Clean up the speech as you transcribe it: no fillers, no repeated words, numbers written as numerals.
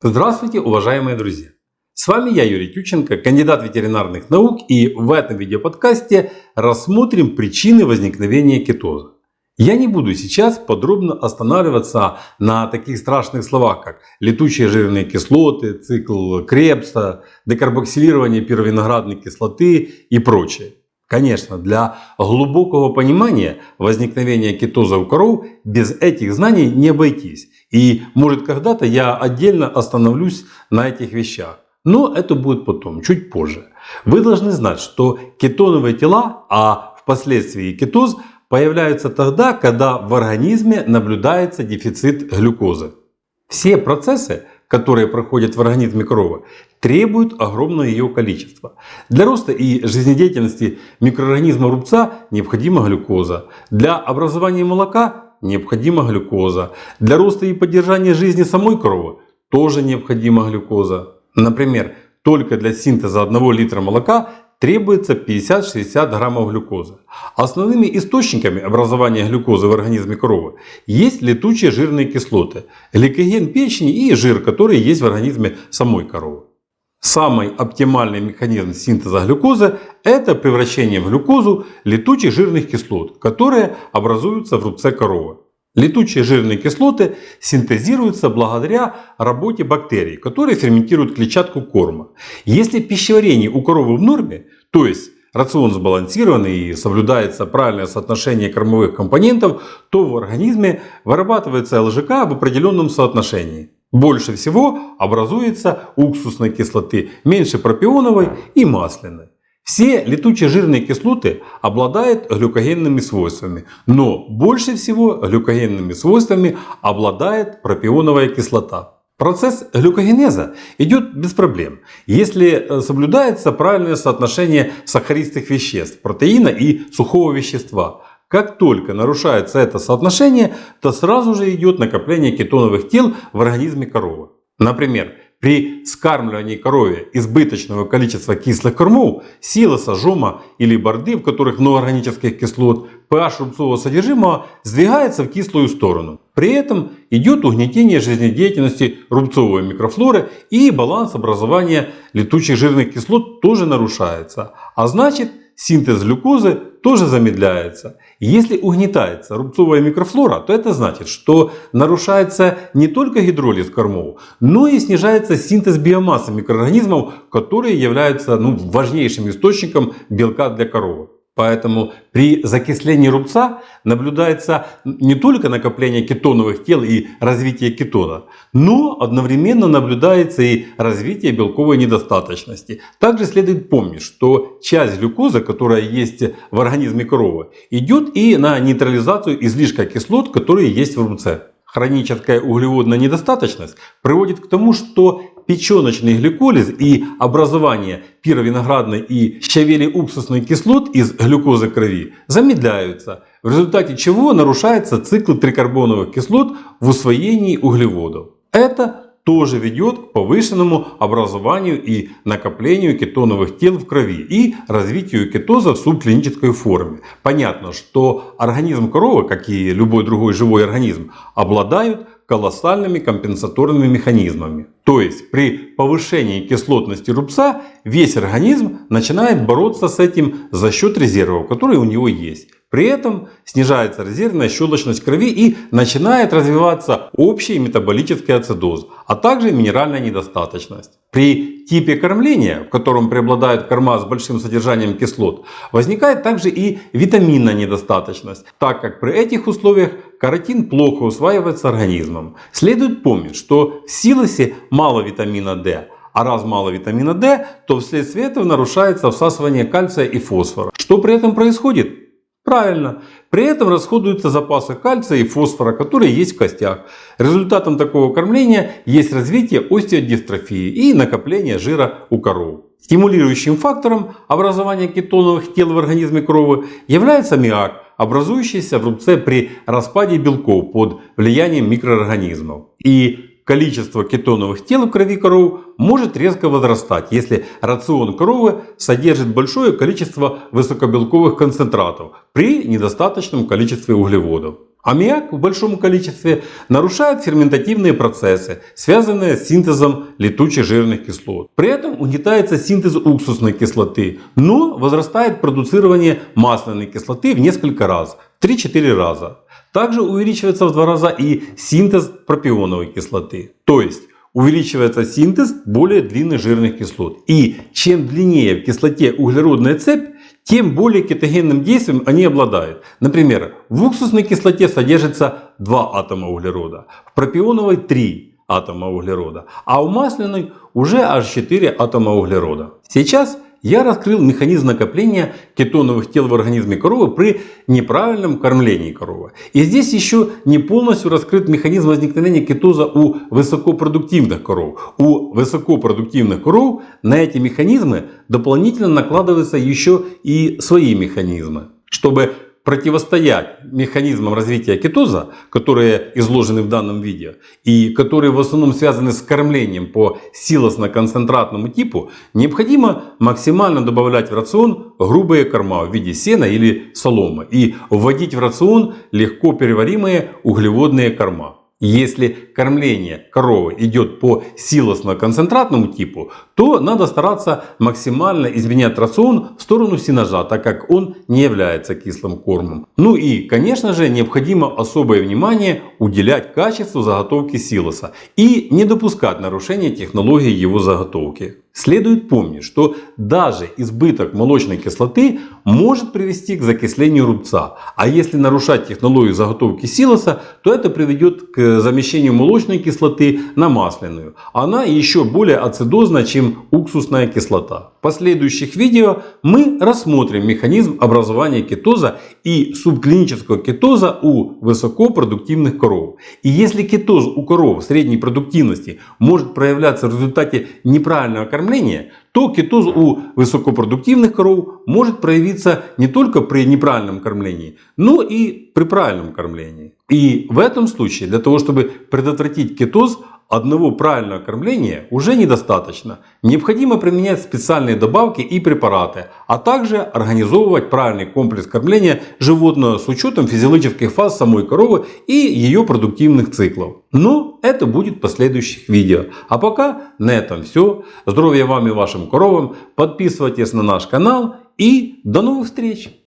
Здравствуйте, уважаемые друзья! С вами я, Юрий Тюченко, кандидат ветеринарных наук, и в этом видеоподкасте рассмотрим причины возникновения кетоза. Я не буду сейчас подробно останавливаться на таких страшных словах, как летучие жирные кислоты, цикл Кребса, декарбоксилирование пировиноградной кислоты и прочее. Конечно, для глубокого понимания возникновения кетоза у коров без этих знаний не обойтись. И может когда-то я отдельно остановлюсь на этих вещах. Но это будет потом, чуть позже. Вы должны знать, что кетоновые тела, а впоследствии кетоз, появляются тогда, когда в организме наблюдается дефицит глюкозы. Все процессы, которые проходят в организме коровы, требуют огромного ее количества. Для роста и жизнедеятельности микроорганизма рубца необходима глюкоза. Для образования молока необходима глюкоза. Для роста и поддержания жизни самой коровы тоже необходима глюкоза. Например, только для синтеза 1 литра молока требуется 50-60 граммов глюкозы. Основными источниками образования глюкозы в организме коровы есть летучие жирные кислоты, гликоген печени и жир, который есть в организме самой коровы. Самый оптимальный механизм синтеза глюкозы – это превращение в глюкозу летучих жирных кислот, которые образуются в рубце коровы. Летучие жирные кислоты синтезируются благодаря работе бактерий, которые ферментируют клетчатку корма. Если пищеварение у коровы в норме, то есть рацион сбалансированный и соблюдается правильное соотношение кормовых компонентов, то в организме вырабатывается ЛЖК в определенном соотношении. Больше всего образуется уксусной кислоты, меньше пропионовой и масляной. Все летучие жирные кислоты обладают глюкогенными свойствами, но больше всего глюкогенными свойствами обладает пропионовая кислота. Процесс глюкогенеза идет без проблем, если соблюдается правильное соотношение сахаристых веществ, протеина и сухого вещества. Как только нарушается это соотношение, то сразу же идет накопление кетоновых тел в организме коровы. Например, при скармливании корове избыточного количества кислых кормов, силоса, жома или борды, в которых много органических кислот, pH рубцового содержимого сдвигается в кислую сторону. При этом идет угнетение жизнедеятельности рубцовой микрофлоры, и баланс образования летучих жирных кислот тоже нарушается. А значит, синтез глюкозы тоже замедляется. Если угнетается рубцовая микрофлора, то это значит, что нарушается не только гидролиз кормов, но и снижается синтез биомассы микроорганизмов, которые являются важнейшим источником белка для коровы. Поэтому при закислении рубца наблюдается не только накопление кетоновых тел и развитие кетона, но одновременно наблюдается и развитие белковой недостаточности. Также следует помнить, что часть глюкозы, которая есть в организме коровы, идет и на нейтрализацию излишка кислот, которые есть в рубце. Хроническая углеводная недостаточность приводит к тому, что печеночный гликолиз и образование пировиноградной и щавелеуксусной кислот из глюкозы крови замедляются, в результате чего нарушается цикл трикарбоновых кислот в усвоении углеводов. Это тоже ведет к повышенному образованию и накоплению кетоновых тел в крови и развитию кетоза в субклинической форме. Понятно, что организм коровы, как и любой другой живой организм, обладают колоссальными компенсаторными механизмами. То есть при повышении кислотности рубца весь организм начинает бороться с этим за счет резервов, которые у него есть. При этом снижается резервная щелочность крови и начинает развиваться общий метаболический ацидоз, а также минеральная недостаточность. При типе кормления, в котором преобладают корма с большим содержанием кислот, возникает также и витаминная недостаточность, так как при этих условиях каротин плохо усваивается организмом. Следует помнить, что в силосе мало витамина D. А раз мало витамина D, то вследствие этого нарушается всасывание кальция и фосфора. Что при этом происходит? Правильно, при этом расходуются запасы кальция и фосфора, которые есть в костях. Результатом такого кормления есть развитие остеодистрофии и накопление жира у коров. Стимулирующим фактором образования кетоновых тел в организме коровы является аммиак, образующийся в рубце при распаде белков под влиянием микроорганизмов. И количество кетоновых тел в крови коров может резко возрастать, если рацион коровы содержит большое количество высокобелковых концентратов при недостаточном количестве углеводов. Аммиак в большом количестве нарушает ферментативные процессы, связанные с синтезом летучих жирных кислот. При этом угнетается синтез уксусной кислоты, но возрастает продуцирование масляной кислоты в несколько раз, 3-4 раза. Также увеличивается в 2 раза и синтез пропионовой кислоты. То есть увеличивается синтез более длинных жирных кислот. И чем длиннее в кислоте углеродная цепь, тем более кетогенным действием они обладают. Например, в уксусной кислоте содержится 2 атома углерода, в пропионовой 3 атома углерода, а у масляной уже аж 4 атома углерода. Сейчас я раскрыл механизм накопления кетоновых тел в организме коровы при неправильном кормлении коровы. И здесь еще не полностью раскрыт механизм возникновения кетоза у высокопродуктивных коров. У высокопродуктивных коров на эти механизмы дополнительно накладываются еще и свои механизмы. Чтобы противостоять механизмам развития кетоза, которые изложены в данном видео и которые в основном связаны с кормлением по силосно-концентратному типу, необходимо максимально добавлять в рацион грубые корма в виде сена или соломы и вводить в рацион легко переваримые углеводные корма. Если кормление коровы идет по силосно-концентратному типу, то надо стараться максимально изменять рацион в сторону сенажа, так как он не является кислым кормом. Ну и, конечно же, необходимо особое внимание уделять качеству заготовки силоса и не допускать нарушения технологии его заготовки. Следует помнить, что даже избыток молочной кислоты может привести к закислению рубца. А если нарушать технологию заготовки силоса, то это приведет к замещению молочной кислоты на масляную. Она еще более ацидозна, чем уксусная кислота. В последующих видео мы рассмотрим механизм образования кетоза и субклинического кетоза у высокопродуктивных коров. И если кетоз у коров средней продуктивности может проявляться в результате неправильного кормления, то кетоз у высокопродуктивных коров может проявиться не только при неправильном кормлении, но и при правильном кормлении. И в этом случае для того, чтобы предотвратить кетоз, одного правильного кормления уже недостаточно. Необходимо применять специальные добавки и препараты, а также организовывать правильный комплекс кормления животного с учетом физиологических фаз самой коровы и ее продуктивных циклов. Но это будет в последующих видео. А пока на этом все. Здоровья вам и вашим коровам. Подписывайтесь на наш канал и до новых встреч!